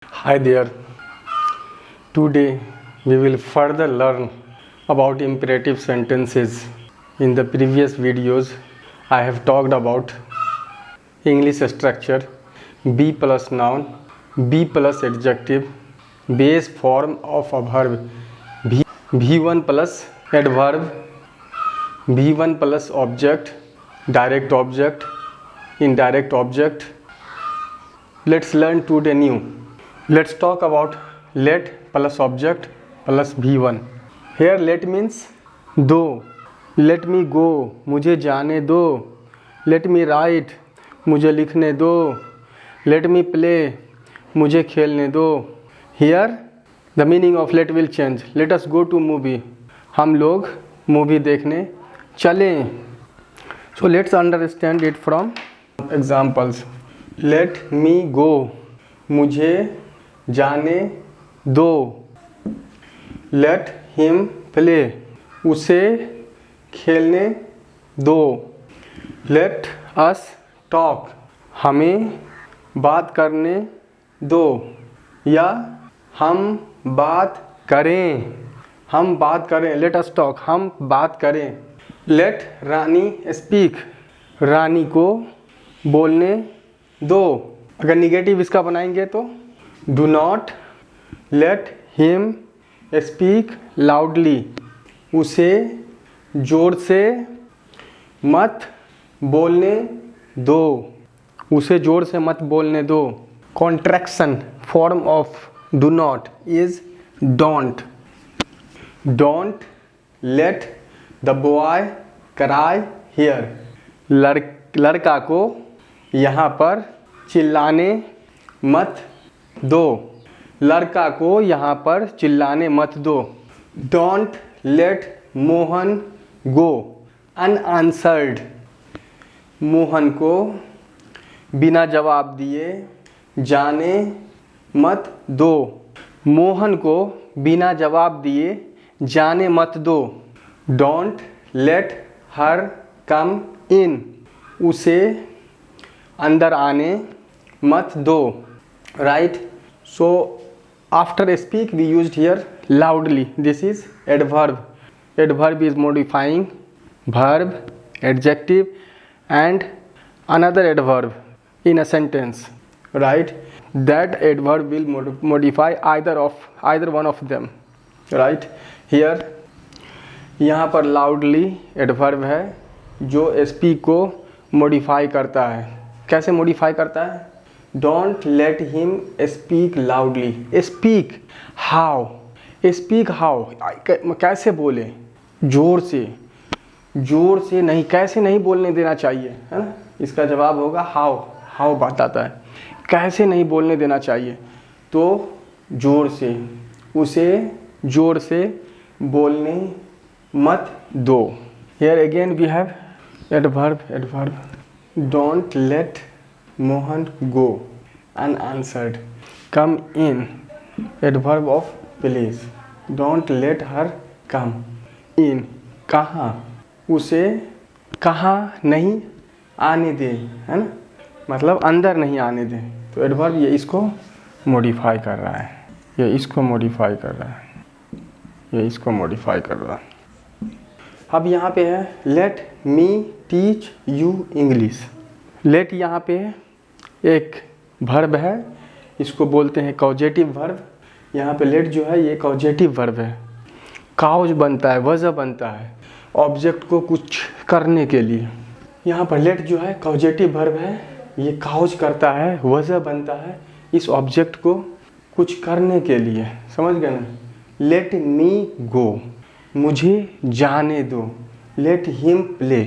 Hi there. Today we will further learn about imperative sentences. In the previous videos, I have talked about English structure, be plus noun, be plus adjective, base form of a verb, V1 plus adverb, V1 plus object, direct object, indirect object. Let's learn today new. Let's talk about let plus object plus V1. Here let means दो. Let me go, मुझे जाने दो. Let me write, मुझे लिखने दो. Let me play, मुझे खेलने दो. Here the meaning of let will change. Let us go to movie. हम लोग मूवी देखने चलें. So let's understand it from examples. Let me go, मुझे जाने दो. Let him play, उसे खेलने दो. Let us talk, हमें बात करने दो. या हम बात करें. हम बात करें. Let us talk, हम बात करें. Let रानी speak, रानी को बोलने दो. अगर निगेटिव इसका बनाएंगे तो do not let him speak loudly, उसे जोर से मत बोलने दो. उसे जोर से मत बोलने दो. Contraction form of do not is don't. Don't let the boy cry here. लड़का को यहाँ पर चिल्लाने मत दो. लड़का को यहाँ पर चिल्लाने मत दो. Don't let Mohan go unanswered. Mohan को बिना जवाब दिए जाने मत दो. मोहन को बिना जवाब दिए जाने मत दो. Don't let her come in. उसे अंदर आने मत दो. Right? So after speak we used here loudly. This is adverb. Adverb is modifying verb, adjective and another adverb in a sentence. Right? That adverb will modify either one of them. Right? Here यहाँ पर loudly adverb है जो speak को modify करता है. कैसे modify करता है? Don't let him speak loudly. Speak how? Speak how? कैसे बोले? जोर से. जोर से नहीं, कैसे नहीं बोलने देना चाहिए, है ना. इसका जवाब होगा how. how बताता है कैसे नहीं बोलने देना चाहिए. तो जोर से, उसे जोर से बोलने मत दो. Here again we have adverb. Don't let Mohan go unanswered. Come in, adverb of place. Don't let her come in. कहाँ, उसे कहाँ नहीं आने दे, है ना. मतलब अंदर नहीं आने दे. तो एडवर्ब ये इसको मॉडिफाई कर रहा है. ये इसको मॉडिफाई कर रहा है. ये इसको मॉडिफाई कर रहा है. अब यहाँ पे है let me teach you English. Let यहाँ पे एक वर्ब है, इसको बोलते हैं कॉजेटिव वर्ब. यहाँ पे लेट जो है ये कॉजेटिव वर्ब है. काउज बनता है, वजह बनता है ऑब्जेक्ट को कुछ करने के लिए. यहाँ पर लेट जो है कॉजेटिव वर्ब है, ये काउज करता है, वजह बनता है इस ऑब्जेक्ट को कुछ करने के लिए. समझ गए ना. लेट मी गो, मुझे जाने दो. लेट हिम प्ले,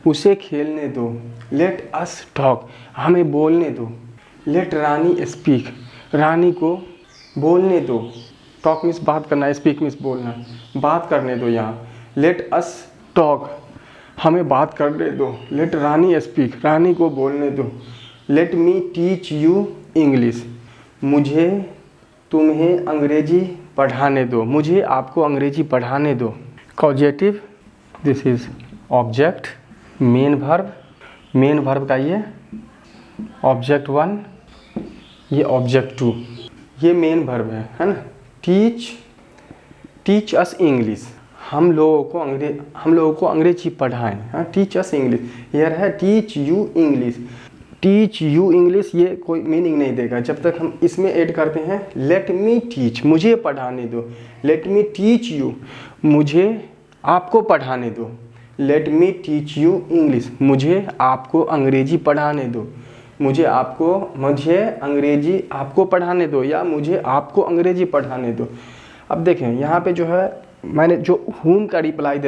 उसे खेलने दो. लेट अस टॉक, हमें बोलने दो. लेट रानी स्पीक, रानी को बोलने दो. टॉक मीन्स बात करना, स्पीक मीन्स बोलना. बात करने दो यहाँ. लेट अस टॉक, हमें बात करने दो. लेट रानी स्पीक, रानी को बोलने दो. Late me teach you English, मुझे तुम्हें अंग्रेजी पढ़ाने दो. मुझे आपको अंग्रेजी पढ़ाने दो. Causative, this is object, main verb. Main verb का ये ऑब्जेक्ट 1, ये ऑब्जेक्ट 2. ये मेन वर्ब है ना। टीच अस इंग्लिश, हम लोगों को अंग्रेजी पढ़ाएं। हाँ, टीच अस इंग्लिश, हियर है teach you English. Teach you English ये कोई मीनिंग नहीं देगा जब तक हम इसमें ऐड करते हैं लेट मी टीच, मुझे पढ़ाने दो। लेट मी टीच यू, मुझे आपको पढ़ाने दो। Late me teach you English, मुझे आपको अंग्रेजी पढ़ाने दो। मुझे अंग्रेजी आपको पढ़ाने दो, या मुझे आपको अंग्रेजी पढ़ाने दो। अब देखें यहाँ पे जो है मैंने जो whom का रिप्लाई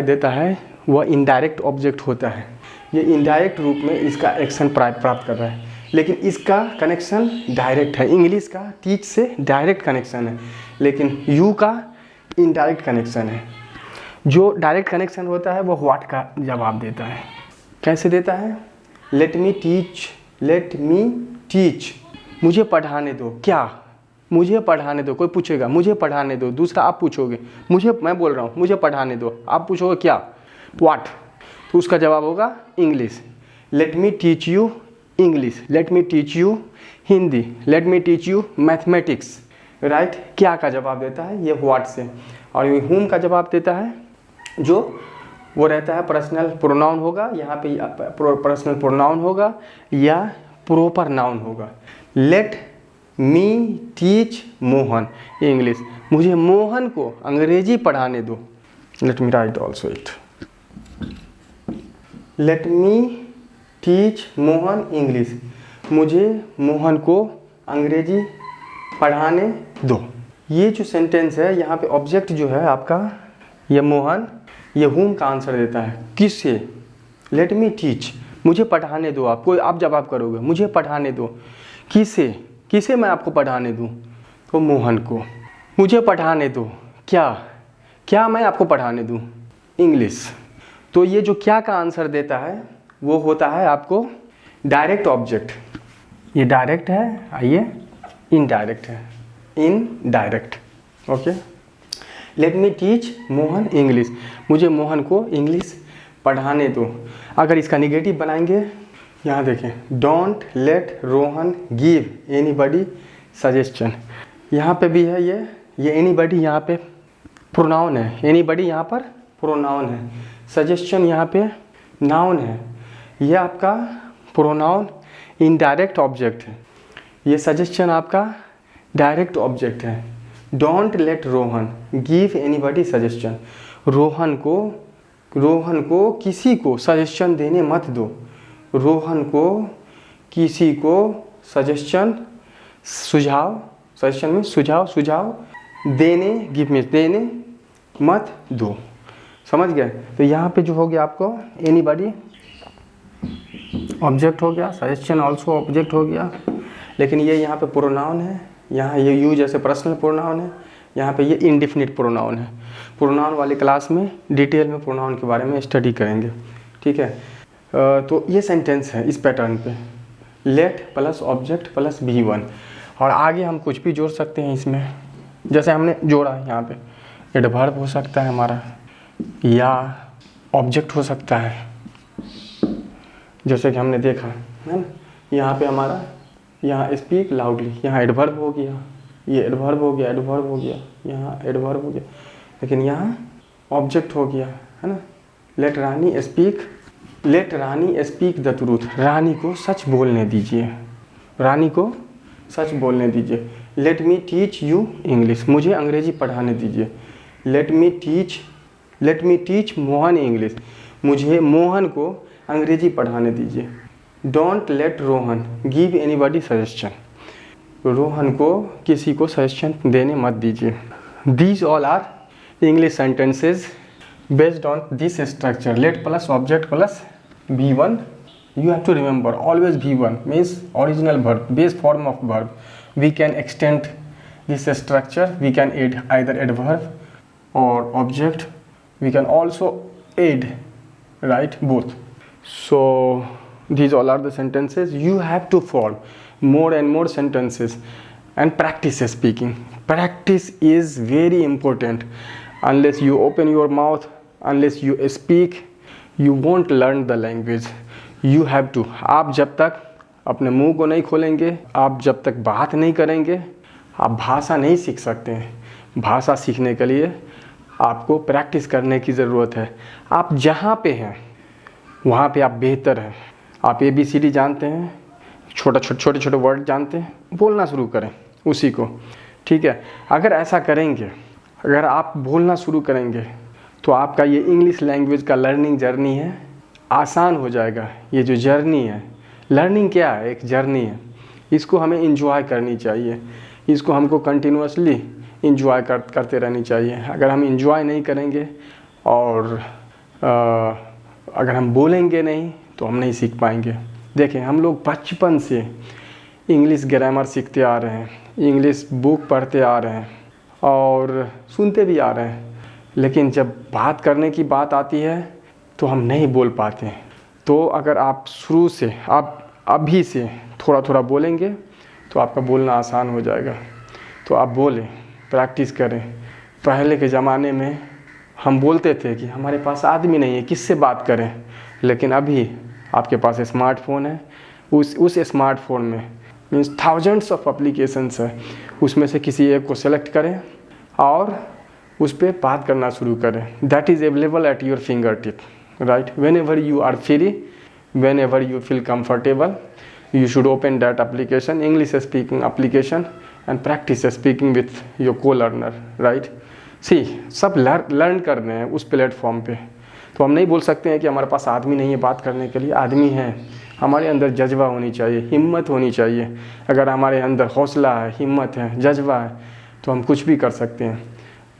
देता है वह इनडायरेक्ट ऑब्जेक्ट होता है। ये इनडायरेक्ट रूप में इसका एक्शन प्राप्त कर रहा है, लेकिन इसका कनेक्शन डायरेक्ट है। इंग्लिश का टीच से डायरेक्ट कनेक्शन है, लेकिन यू का इनडायरेक्ट कनेक्शन है। जो डायरेक्ट कनेक्शन होता है वो व्हाट का जवाब देता है। कैसे देता है? लेट मी टीच, मुझे पढ़ाने दो। क्या? मुझे पढ़ाने दो। कोई पूछेगा मुझे पढ़ाने दो, दूसरा आप पूछोगे मैं बोल रहा हूँ मुझे पढ़ाने दो, आप पूछोगे क्या? व्हाट, तो उसका जवाब होगा English. Late me teach you English, late me teach you Hindi, late me teach you mathematics. Right, क्या का जवाब देता है? ये व्हाट से। और ये whom का जवाब देता है जो वो रहता है पर्सनल प्रोनाउन होगा, यहाँ पे पर्सनल प्रोनाउन होगा या प्रॉपर नाउन होगा। Late me teach Mohan English, मुझे मोहन को अंग्रेजी पढ़ाने दो। Let me right also it. Late me teach Mohan English, मुझे मोहन को अंग्रेजी पढ़ाने दो। ये जो सेंटेंस है यहाँ पे ऑब्जेक्ट जो है आपका ये मोहन, ये whom का आंसर देता है। किससे? लेट मी टीच, मुझे पढ़ाने दो। आप जवाब करोगे मुझे पढ़ाने दो। किसे मैं आपको पढ़ाने दूँ? तो मोहन को। मुझे पढ़ाने दो। क्या मैं आपको पढ़ाने दूँ? इंग्लिश। तो ये जो क्या का आंसर देता है वो होता है आपको डायरेक्ट ऑब्जेक्ट। ये डायरेक्ट है, आइए इनडायरेक्ट है, indirect. Okay, late me teach Mohan English, मुझे मोहन को इंग्लिश पढ़ाने दो। अगर इसका निगेटिव बनाएंगे, यहाँ देखें, don't let Rohan give anybody suggestion. यहाँ पे भी है ये एनीबॉडी यहाँ पे प्रोनाउन है, एनीबॉडी यहाँ पर प्रोनाउन है, सजेशन यहाँ पे नाउन है। ये आपका प्रोनाउन इनडायरेक्ट ऑब्जेक्ट है, ये सजेशन आपका डायरेक्ट ऑब्जेक्ट है। Don't let Rohan give anybody suggestion, Rohan को किसी को सजेशन देने मत दो। रोहन को किसी को सजेशन सुझाव देने, गिव में देने मत दो। समझ गए? तो यहाँ पे जो हो गया आपको एनीबॉडी ऑब्जेक्ट हो गया, सजेशन ऑल्सो ऑब्जेक्ट हो गया, लेकिन ये यहाँ पे प्रोनाउन है। यहाँ ये यू जैसे पर्सनल प्रोनाउन है, यहाँ पे ये इंडिफिनिट प्रोनाउन है। प्रोनाउन वाली क्लास में डिटेल में प्रोनाउन के बारे में स्टडी करेंगे, ठीक है। तो ये सेंटेंस है इस पैटर्न पे, late plus object plus V1। और आगे हम कुछ भी जोड़ सकते हैं इसमें, जैसे हमने जोड़ा है यहाँ पे एडवर्ब हो सकता है हमारा, या ऑब्जेक्ट हो सकता है, जैसे कि हमने देखा है ना। यहाँ पे हमारा यहाँ स्पीक लाउडली, यहाँ एडवर्ब हो गया, ये एडवर्ब हो गया, यहाँ एडवर्ब हो गया, लेकिन यहाँ ऑब्जेक्ट हो गया, है ना। Let Rani speak the truth, Rani को सच बोलने दीजिए, रानी को सच बोलने दीजिए। Let me teach you English, मुझे अंग्रेजी पढ़ाने दीजिए। Let me teach Mohan English, मुझे मोहन को अंग्रेजी पढ़ाने दीजिए। Don't let Rohan give anybody suggestion, Rohan को किसी को सजेशन देने मत दीजिए। These all are English sentences based on this structure, let plus object plus V1। You have to remember always V1 means original verb, base form of verb. We can extend this structure, we can add either adverb or object, we can also add, right, both. So these all are the sentences. You have to form more and more sentences and practice speaking. Practice is very important. Unless you open your mouth, unless you speak, you won't learn the language. You have to, आप जब तक अपने मुंह को नहीं खोलेंगे, आप जब तक बात नहीं करेंगे, आप भाषा नहीं सीख सकते हैं। भाषा सीखने के लिए आपको प्रैक्टिस करने की ज़रूरत है। आप जहाँ पे हैं वहाँ पे आप बेहतर हैं। आप ABCD जानते हैं, छोटे छोटे वर्ड जानते हैं, बोलना शुरू करें उसी को, ठीक है। अगर ऐसा करेंगे, अगर आप बोलना शुरू करेंगे तो आपका ये इंग्लिश लैंग्वेज का लर्निंग जर्नी है आसान हो जाएगा। ये जो जर्नी है, लर्निंग क्या है, एक जर्नी है, इसको हमें इंजॉय करनी चाहिए, इसको हमको कंटिन्यूअसली इंजॉय करते रहनी चाहिए। अगर हम इंजॉय नहीं करेंगे और अगर हम बोलेंगे नहीं तो हम नहीं सीख पाएंगे। देखें, हम लोग बचपन से इंग्लिश ग्रामर सीखते आ रहे हैं, इंग्लिश बुक पढ़ते आ रहे हैं और सुनते भी आ रहे हैं, लेकिन जब बात करने की बात आती है तो हम नहीं बोल पाते हैं। तो अगर आप शुरू से, आप अभी से थोड़ा थोड़ा बोलेंगे तो आपका बोलना आसान हो जाएगा। तो आप बोलें, प्रैक्टिस करें। पहले के ज़माने में हम बोलते थे कि हमारे पास आदमी नहीं है, किससे बात करें, लेकिन अभी आपके पास स्मार्टफोन है। उस स्मार्टफोन में मीन्स थाउजेंड्स ऑफ एप्लीकेशंस है, उसमें से किसी एक को सेलेक्ट करें और उस पर बात करना शुरू करें। That is available at your finger tip, right. Whenever you are free, whenever you feel comfortable, you should open that application, English speaking application, and practice speaking with your co-learner, right? See, सब learn कर रहे हैं उस platform पे। तो हम नहीं बोल सकते हैं कि हमारे पास आदमी नहीं है बात करने के लिए। आदमी है, हमारे अंदर जज्बा होनी चाहिए, हिम्मत होनी चाहिए। अगर हमारे अंदर हौसला है, हिम्मत है, जज्बा है तो हम कुछ भी कर सकते हैं।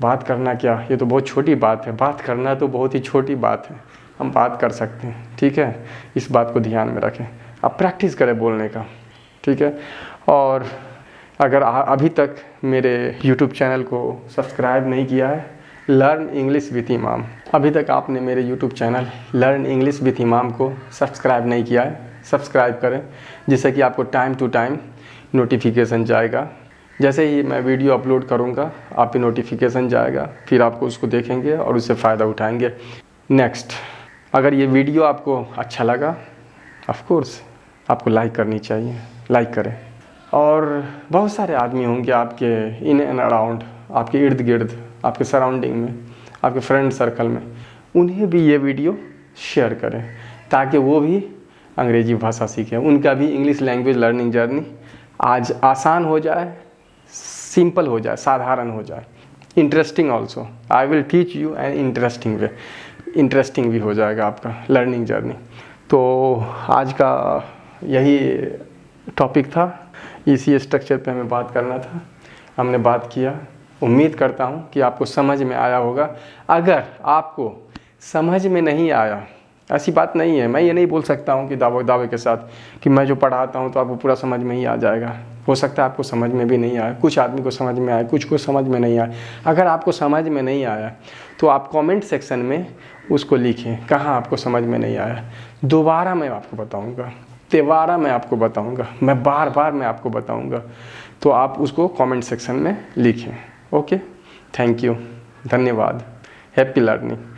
बात करना क्या, ये तो बहुत छोटी बात है, बात करना तो बहुत ही छोटी बात है, हम बात कर सकते हैं, ठीक है। इस बात को ध्यान में रखें, आप प्रैक्टिस करें बोलने का, ठीक है। और अगर अभी तक मेरे YouTube चैनल को सब्सक्राइब नहीं किया है, लर्न इंग्लिश विथ इमाम, अभी तक आपने मेरे YouTube channel learn English with इमाम को सब्सक्राइब नहीं किया है, सब्सक्राइब करें, जिससे कि आपको टाइम टू टाइम नोटिफिकेशन जाएगा। जैसे ही मैं वीडियो अपलोड करूँगा आप पे नोटिफिकेशन जाएगा, फिर आपको उसको देखेंगे और उससे फ़ायदा उठाएंगे। नेक्स्ट, अगर ये वीडियो आपको अच्छा लगा, ऑफ कोर्स आपको लाइक करनी चाहिए, लाइक करें। और बहुत सारे आदमी होंगे आपके इन एंड अराउंड, आपके इर्द गिर्द, आपके सराउंडिंग में, आपके फ्रेंड सर्कल में, उन्हें भी ये वीडियो शेयर करें ताकि वो भी अंग्रेज़ी भाषा सीखें, उनका भी इंग्लिश लैंग्वेज लर्निंग जर्नी आज आसान हो जाए, सिंपल हो जाए, साधारण हो जाए, interesting also. I will teach you an interesting way, interesting भी हो जाएगा आपका लर्निंग जर्नी। तो आज का यही टॉपिक था, इसी स्ट्रक्चर पे हमें बात करना था, हमने बात किया। उम्मीद करता हूँ कि आपको समझ में आया होगा। अगर आपको समझ में नहीं आया, ऐसी बात नहीं है, मैं ये नहीं बोल सकता हूँ कि दावे के साथ कि मैं जो पढ़ाता हूँ तो आपको पूरा समझ में ही आ जाएगा। हो सकता है आपको समझ में भी नहीं आया, कुछ आदमी को समझ में आया, कुछ को समझ में नहीं आया। अगर आपको समझ में नहीं आया तो आप कमेंट सेक्शन में उसको लिखें, कहाँ आपको समझ में नहीं आया। दोबारा मैं आपको बताऊँगा, तिबारा मैं आपको बताऊँगा, मैं बार बार मैं आपको बताऊँगा, तो आप उसको कमेंट सेक्शन में लिखें। ओके, थैंक यू, धन्यवाद, हैप्पी लर्निंग।